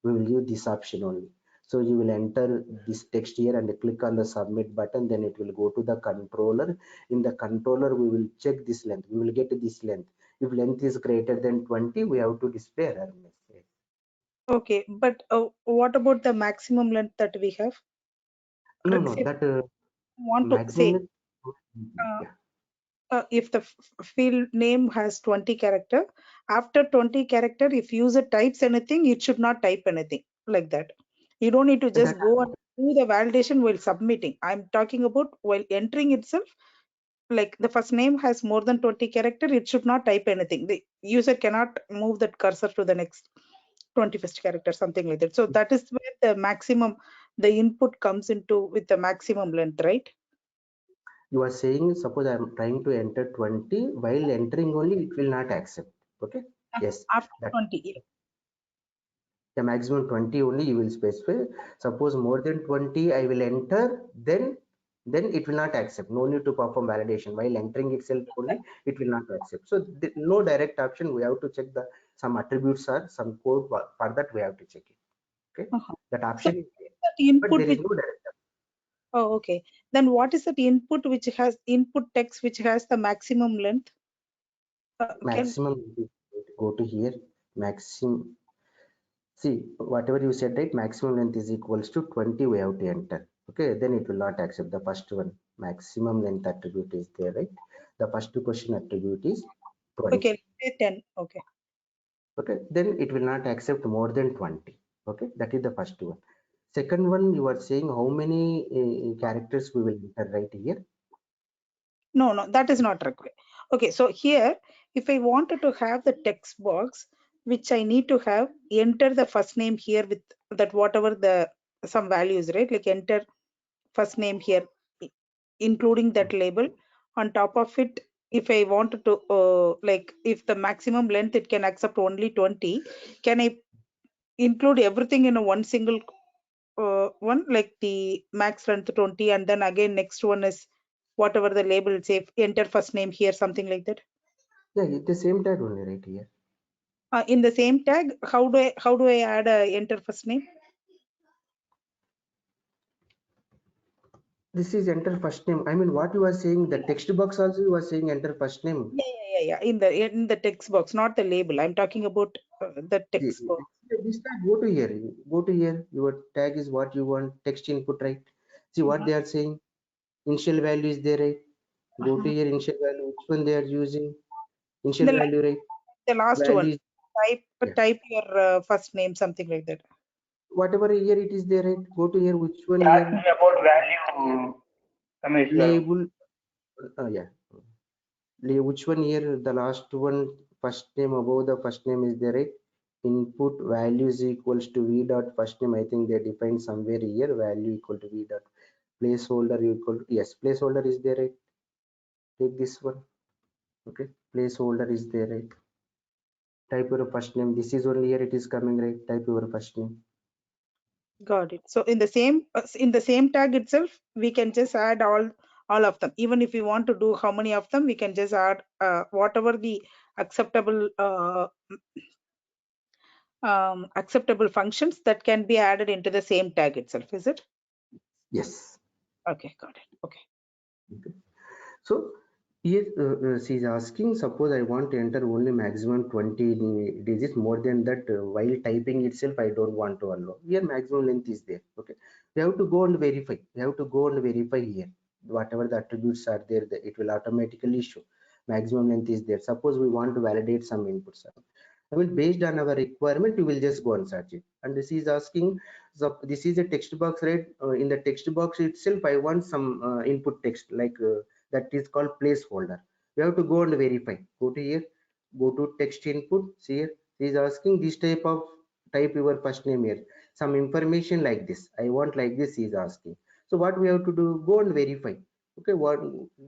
We will use this option only. So you will enter this text here and click on the submit button, then it will go to the controller. In the controller we will check this length, we will get this length. If length is greater than 20, we have to display error message. Okay, but what about the maximum length that we have? No, Let's no, say that want to maximum say length, yeah. if the field name has 20 character, after 20 character, if user types anything, it should not type anything like that. You don't need to just That go and do the validation while submitting. I'm talking about while entering itself, like the first name has more than 20 character, it should not type anything. The user cannot move that cursor to the next 21st character, something like that. So that is where the maximum, the input comes into with the maximum length, right? You are saying, suppose I am trying to enter 20, while entering only it will not accept. Okay, yes, After that 20, yeah. the maximum 20 only you will specify. Suppose more than 20 I will enter, then it will not accept. No need to perform validation. While entering itself only it will not accept. So no direct option. We have to check the some attributes or some code. For that we have to check it. Okay, that So option is there, that but input there is which, no direct option. oh, okay. Then what is that input which has input text which has the maximum length? Maximum, go to here, maximum. See, whatever you said, right? Maximum length is equals to 20. We have to enter. Okay, then it will not accept the first one. Maximum length attribute is there, right? The first question attribute is 20. Okay, say 10. Okay. Okay, then it will not accept more than 20. Okay, that is the first one. Second one, you are saying how many characters we will enter right here. No, no, that is not required. Okay, so here, if I wanted to have the text box, which I need to have, enter the first name here with that whatever the some values, right? Like enter first name here, including that label. On top of it, if I wanted to, like if the maximum length, it can accept only 20, can I include everything in a one single one, like the max length 20, and then again next one is whatever the label say, enter first name here, something like that. Yeah, it's the same tag only right here. In the same tag, how do I add a enter first name? This is enter first name. I mean, what you are saying, the text box also you are saying enter first name. Yeah. In the text box, not the label. I'm talking about the text box. This tag, go to here. Go to here. Your tag is what you want. Text input, right? See what they are saying. Initial value is there, right? Go to here. Initial value. Which one they are using? Initial The, value, right? the last one. Value is, yeah. Type your first name, something like that. Whatever here it is there, right? Go to here. Which one Ask here? me about value, Ramesh. Label. Yeah. Which one here? The last one. First name above the first name is there, right? Input value is equals to v dot first name. I think they define somewhere here. Value equal to v dot placeholder equal to, yes, placeholder is there, right? Take this one. Okay, placeholder is there, right? Type your first name. This is only here it is coming, right? Type your first name. Got it. So in the same tag itself, we can just add all of them. Even if we want to do how many of them, we can just add whatever the acceptable acceptable functions that can be added into the same tag itself. Is it? Yes. Okay, got it. Okay. Okay. So Yes, she's asking, suppose I want to enter only maximum 20 digits, more than that, while typing itself, I don't want to allow. Here, maximum length is there. Okay. We have to go and verify. We have to go and verify here. Whatever the attributes are there, it will automatically show. Maximum length is there. Suppose we want to validate some inputs. I mean, based on our requirement, you will just go and search it. And this is asking, so this is a text box, right? In the text box itself, I want some input text like that is called placeholder. You have to go and verify. Go to here, go to text input. See here, he is asking this type of, type your first name here. Some information like this. I want like this. He is asking. So what we have to do? Go and verify. Okay, what?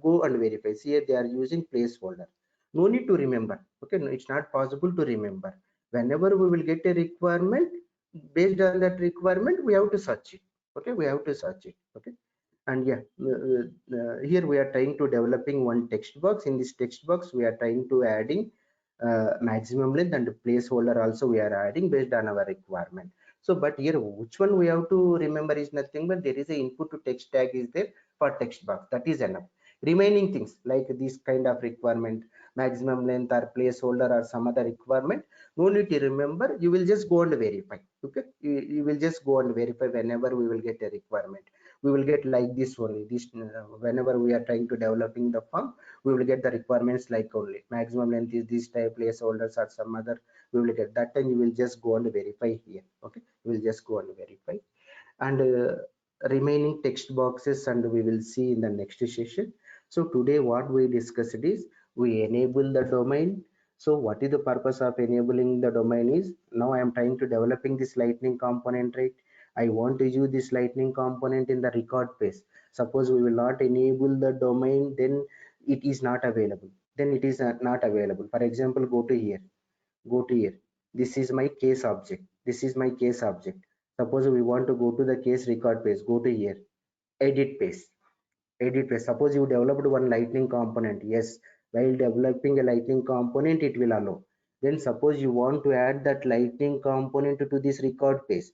Go and verify. See here, they are using placeholder. No need to remember. Okay, no, it's not possible to remember. Whenever we will get a requirement, based on that requirement, we have to search it. Okay, we have to search it. Okay. And yeah, here we are trying to developing one text box. In this text box we are trying to adding maximum length and placeholder also we are adding based on our requirement. So but here which one we have to remember is nothing but there is a input to text tag is there for text box, that is enough. Remaining things like this kind of requirement, maximum length or placeholder or some other requirement, no need to remember, you will just go and verify. Okay, you will just go and verify whenever we will get a requirement. We will get like this only, this whenever we are trying to developing the form, we will get the requirements like only maximum length is this type, placeholders or some other, we will get that, and you will just go and verify here. Okay, you will just go and verify. And remaining text boxes and we will see in the next session. So today what we discussed is we enable the domain. So what is the purpose of enabling the domain is, now I am trying to developing this lightning component, right? I want to use this lightning component in the record page. Suppose we will not enable the domain, then it is not available, then it is not available. For example, go to here, go to here, this is my case object, this is my case object. Suppose we want to go to the case record page, go to here, edit page, edit page. Suppose you developed one lightning component, yes, while developing a lightning component it will allow. Then suppose you want to add that lightning component to this record page.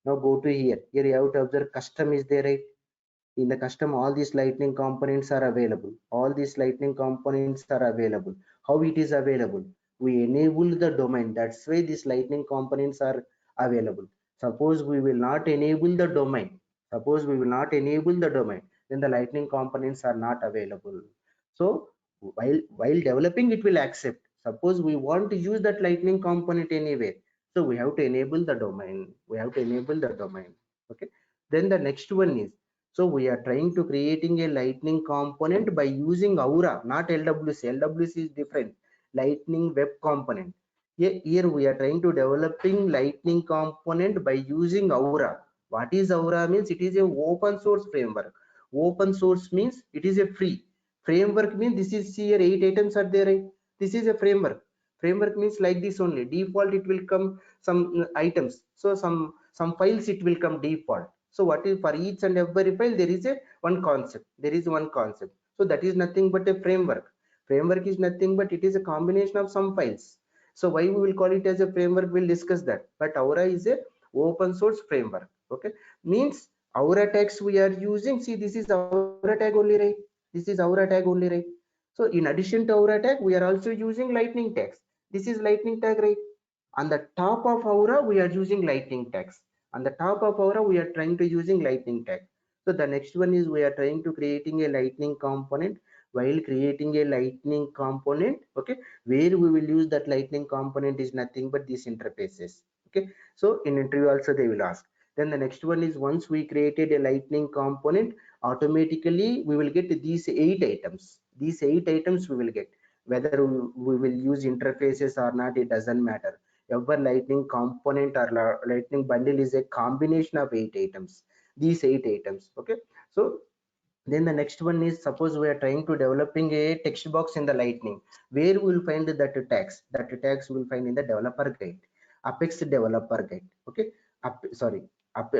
Now go to here, here you have to observe custom is there, right? In the custom all these lightning components are available, all these lightning components are available. How it is available? We enable the domain, that's why these lightning components are available. Suppose we will not enable the domain, suppose we will not enable the domain, then the lightning components are not available. So while developing it will accept. Suppose we want to use that lightning component anywhere, so we have to enable the domain, we have to enable the domain. Okay, then the next one is, so we are trying to creating a lightning component by using Aura, not LWC. LWC is different. Lightning web component. Here we are trying to developing lightning component by using Aura. What is Aura means? It is a open source framework. Open source means it is a free. Framework means this is here 8 items are there. Right? This is a framework. Framework means like this only. Default it will come some items. So some files it will come default. So what is for each and every file there is a one concept, there is one concept. So that is nothing but a framework. Framework is nothing but it is a combination of some files. So why we will call it as a framework, we'll discuss that. But Aura is a open source framework. Okay, means Aura tags we are using, see this is Aura tag only, right? This is Aura tag only, right? So in addition to Aura tag we are also using lightning tags. This is lightning tag, right? On the top of Aura we are using lightning tags. On the top of Aura we are trying to using lightning tag. So the next one is we are trying to creating a lightning component. While creating a lightning component, okay, where we will use that lightning component is nothing but these interfaces. Okay, so in interview also they will ask. Then the next one is once we created a lightning component, automatically we will get these 8 items. These 8 items we will get, whether we will use interfaces or not, it doesn't matter. Every lightning component or lightning bundle is a combination of 8 items, these 8 items. Okay, so then the next one is, suppose we are trying to developing a text box in the lightning, where we will find that tags, that tags we will find in the developer guide, Apex developer guide. Okay, sorry,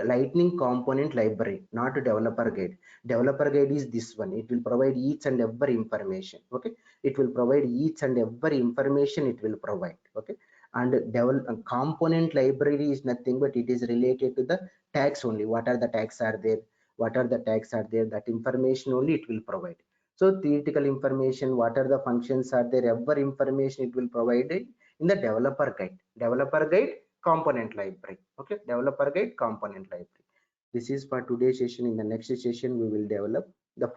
lightning component library, not developer guide. Developer guide is this one, it will provide each and every information. Okay, it will provide each and every information, it will provide. Okay, and component library is nothing but it is related to the tags only, what are the tags are there, what are the tags are there, that information only it will provide. So theoretical information, what are the functions are there, every information it will provide it in the developer guide component library. Okay, developer guide component library. This is for today's session. In the next session we will develop the